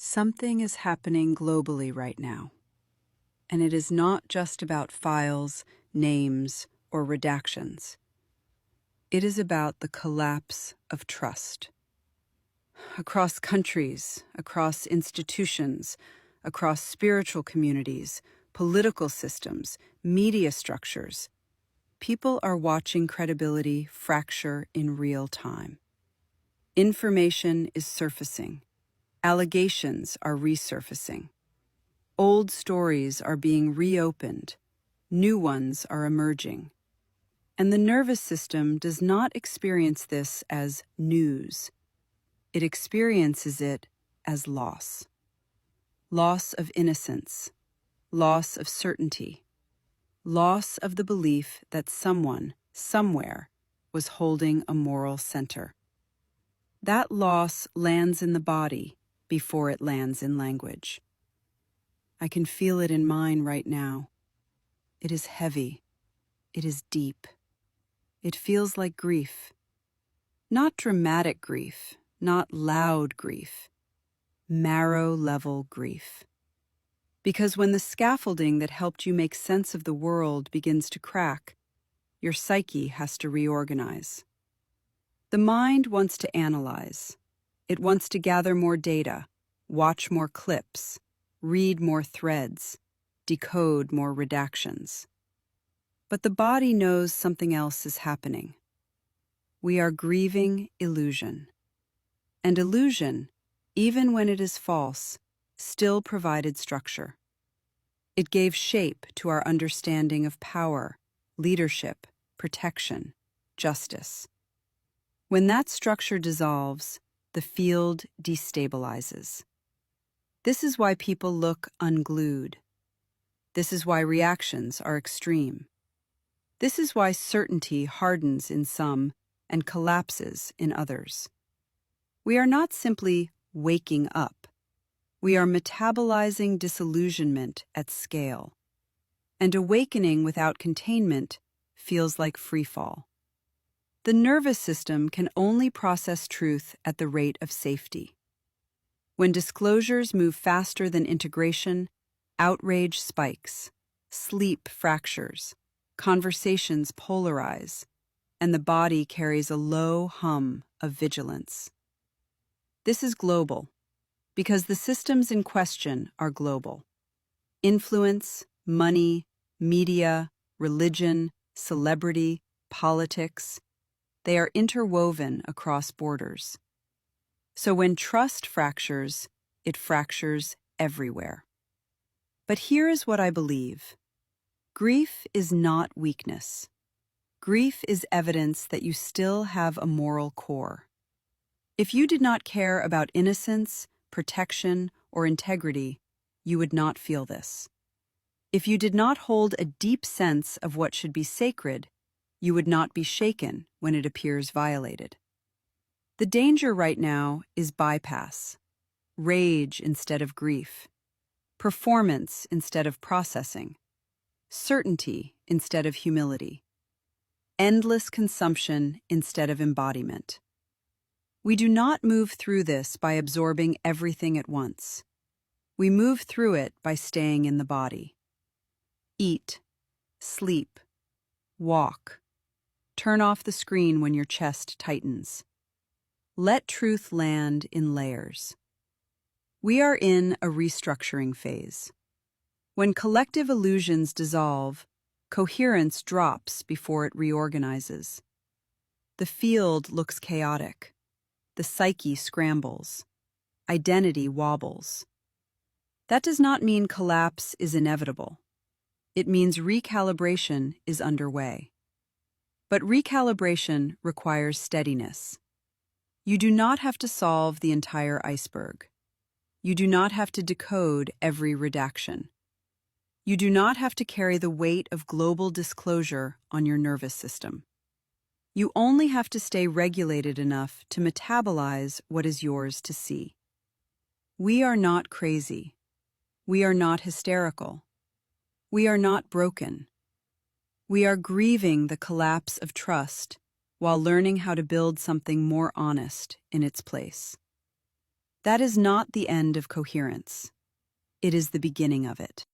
Something is happening globally right now, and it is not just about files, names, or redactions. It is about the collapse of trust. Across countries, across institutions, across spiritual communities, political systems, media structures, people are watching credibility fracture in real time. Information is surfacing. Allegations are resurfacing. Old stories are being reopened, new ones are emerging. And the nervous system does not experience this as news. It experiences it as loss. Loss of innocence, loss of certainty, loss of the belief that someone, somewhere, was holding a moral center. That loss lands in the body before it lands in language. I can feel it in mine right now. It is heavy. It is deep. It feels like grief. Not dramatic grief, not loud grief. Marrow-level grief. Because when the scaffolding that helped you make sense of the world begins to crack, your psyche has to reorganize. The mind wants to analyze. It wants to gather more data, watch more clips, read more threads, decode more redactions. But the body knows something else is happening. We are grieving illusion. And illusion, even when it is false, still provided structure. It gave shape to our understanding of power, leadership, protection, justice. When that structure dissolves, the field destabilizes. This is why people look unglued. This is why reactions are extreme. This is why certainty hardens in some and collapses in others. We are not simply waking up. We are metabolizing disillusionment at scale. And awakening without containment feels like freefall. The nervous system can only process truth at the rate of safety. When disclosures move faster than integration, outrage spikes, sleep fractures, conversations polarize, and the body carries a low hum of vigilance. This is global, because the systems in question are global. Influence, money, media, religion, celebrity, politics, they are interwoven across borders. So when trust fractures, it fractures everywhere. But here is what I believe. Grief is not weakness. Grief is evidence that you still have a moral core. If you did not care about innocence, protection, or integrity, you would not feel this. If you did not hold a deep sense of what should be sacred, you would not be shaken when it appears violated. The danger right now is bypass, rage instead of grief, performance instead of processing, certainty instead of humility, endless consumption instead of embodiment. We do not move through this by absorbing everything at once. We move through it by staying in the body. Eat, sleep, walk. Turn off the screen when your chest tightens. Let truth land in layers. We are in a restructuring phase. When collective illusions dissolve, coherence drops before it reorganizes. The field looks chaotic. The psyche scrambles. Identity wobbles. That does not mean collapse is inevitable. It means recalibration is underway. But recalibration requires steadiness. You do not have to solve the entire iceberg. You do not have to decode every redaction. You do not have to carry the weight of global disclosure on your nervous system. You only have to stay regulated enough to metabolize what is yours to see. We are not crazy. We are not hysterical. We are not broken. We are grieving the collapse of trust while learning how to build something more honest in its place. That is not the end of coherence. It is the beginning of it.